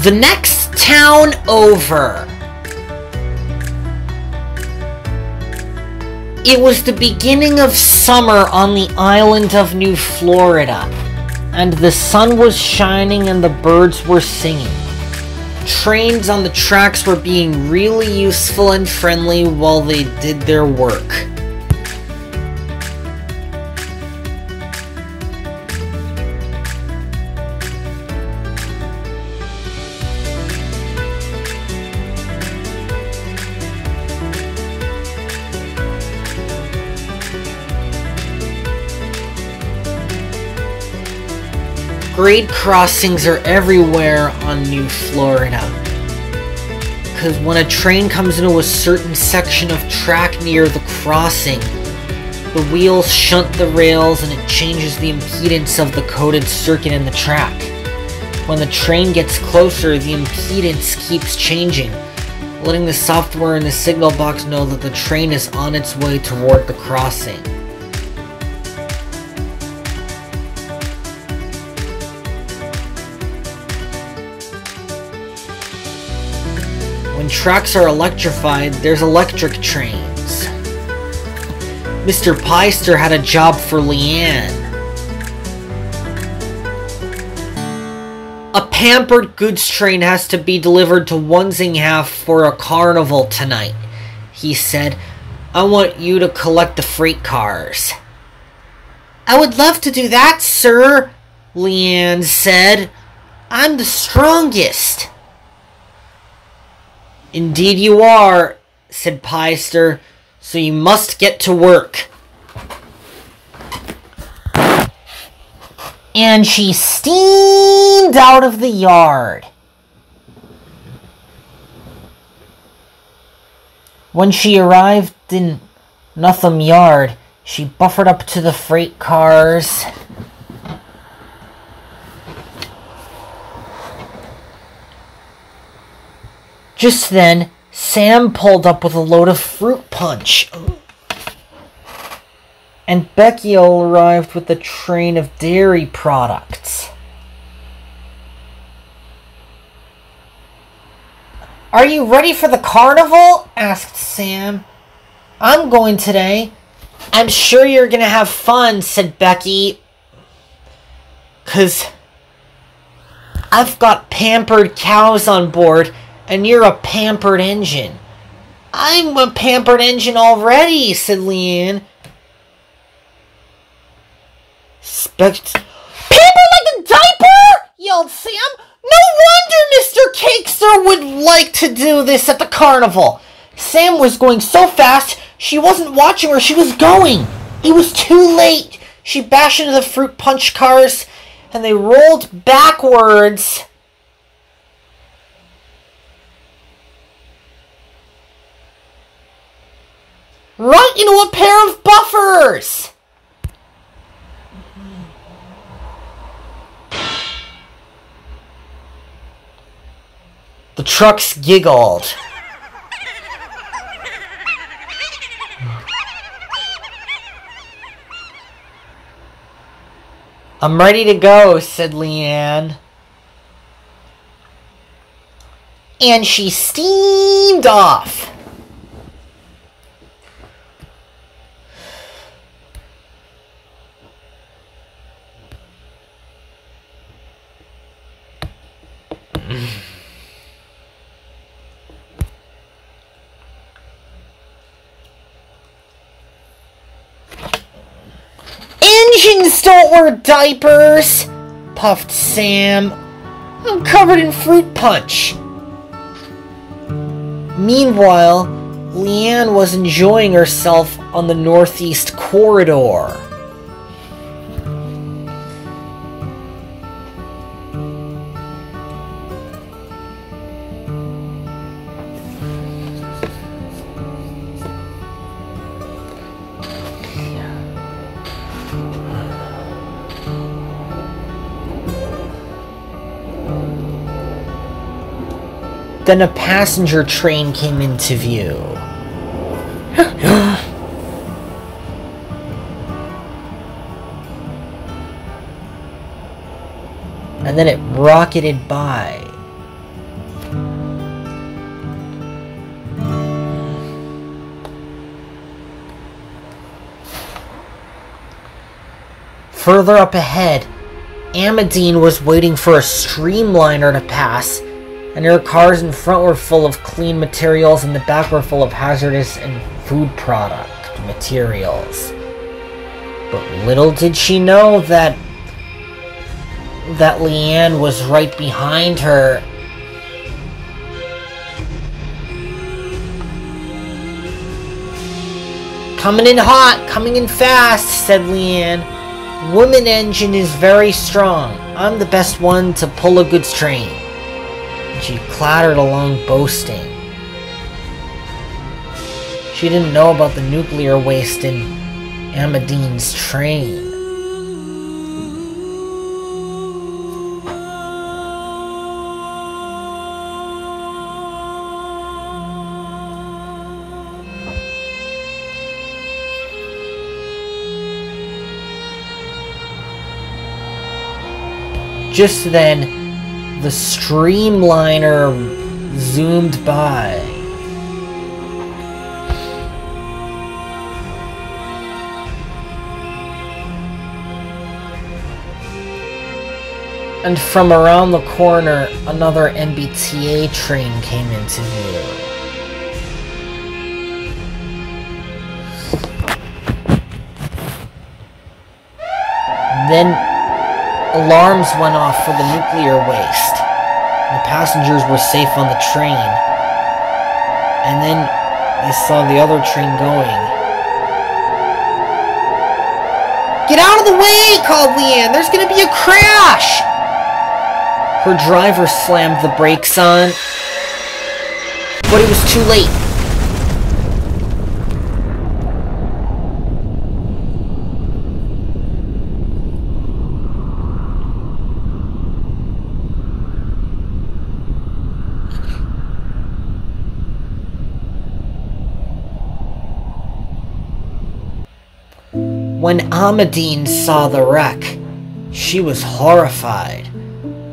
The next town over. It was the beginning of summer on the island of New Florida, and the sun was shining and the birds were singing. Trains on the tracks were being really useful and friendly while they did their work. Grade crossings are everywhere on New Florida. Because when a train comes into a certain section of track near the crossing, the wheels shunt the rails and it changes the impedance of the coded circuit in the track. When the train gets closer, the impedance keeps changing, letting the software in the signal box know that the train is on its way toward the crossing. When tracks are electrified, there's electric trains. Mr. Piester had a job for Leanne. A pampered goods train has to be delivered to Wunsingham for a carnival tonight, he said. I want you to collect the freight cars. I would love to do that, sir, Leanne said. I'm the strongest. Indeed you are, said Piester, so you must get to work. And she steamed out of the yard. When she arrived in Notham Yard, she buffered up to the freight cars. Just then, Sam pulled up with a load of fruit punch. And Beckiel arrived with a train of dairy products. Are you ready for the carnival? Asked Sam. I'm going today. I'm sure you're gonna have fun, said Becky. 'Cause I've got pampered cows on board, and you're a pampered engine. I'm a pampered engine already, said Leanne. Pampered like a diaper? Yelled Sam. No wonder Mr. Cakester would like to do this at the carnival. Sam was going so fast, she wasn't watching where she was going. It was too late. She bashed into the fruit punch cars, and they rolled backwards. Right into a pair of buffers! The trucks giggled. I'm ready to go, said Leanne. And she steamed off. Engines don't wear diapers, puffed Sam. I'm covered in fruit punch. Meanwhile, Leanne was enjoying herself on the Northeast Corridor. Then a passenger train came into view. And then it rocketed by. Further up ahead, Amadine was waiting for a streamliner to pass, and her cars in front were full of clean materials and the back were full of hazardous and food product materials. But little did she know that Leanne was right behind her. "Coming in hot, coming in fast," said Leanne. "Woman engine is very strong. I'm the best one to pull a goods train." And she clattered along boasting. She didn't know about the nuclear waste in Amadine's train. Just then, the streamliner zoomed by. And from around the corner, another MBTA train came into view. Then alarms went off for the nuclear waste. The passengers were safe on the train. And then they saw the other train going. "Get out of the way!" called Leanne. "There's gonna be a crash!" Her driver slammed the brakes on, but it was too late. When Amadine saw the wreck, she was horrified.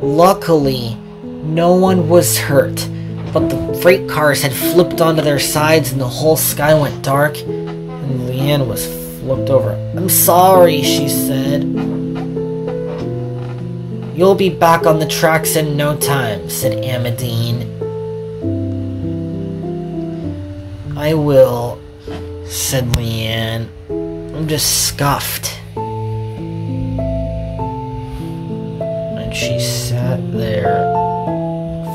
Luckily, no one was hurt, but the freight cars had flipped onto their sides and the whole sky went dark, and Leanne was flipped over. "I'm sorry," she said. "You'll be back on the tracks in no time," said Amadine. "I will," said Leanne. "I'm just scuffed." And she sat there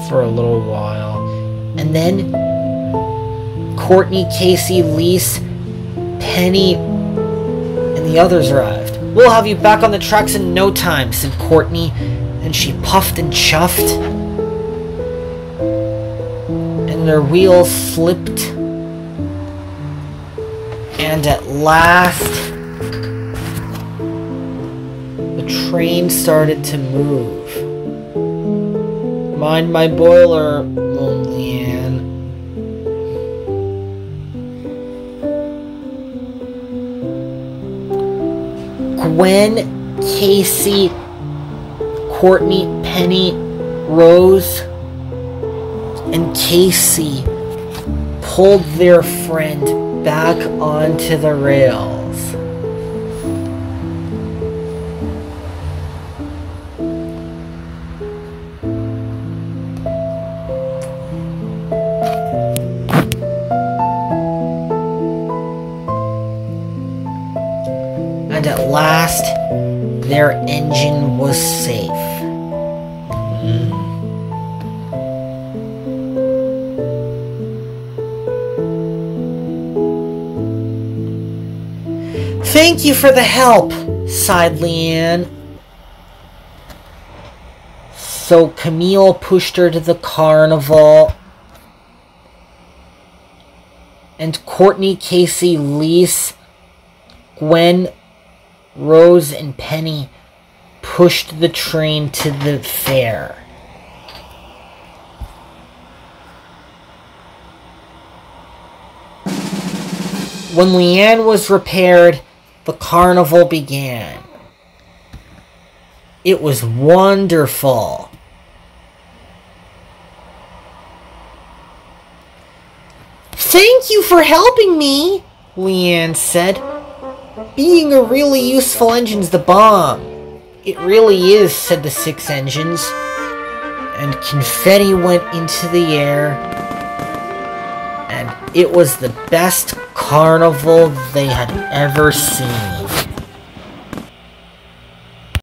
for a little while. And then Courtney, Casey, Lise, Penny, and the others arrived. "We'll have you back on the tracks in no time," said Courtney. And she puffed and chuffed. And their wheels flipped. And at last, the train started to move. "Mind my boiler," moaned Leanne. Gwen, Casey, Courtney, Penny, Rose, and Casey pulled their friend back onto the rails. And at last, their engine was safe. "Thank you for the help," sighed Leanne. So Camille pushed her to the carnival. And Courtney, Casey, Lise, Gwen, Rose, and Penny pushed the train to the fair. When Leanne was repaired, the carnival began. It was wonderful. "Thank you for helping me," Leanne said. Being a really useful engine's the bomb. It really is, said the 6 engines. And confetti went into the air. And it was the best carnival they had ever seen.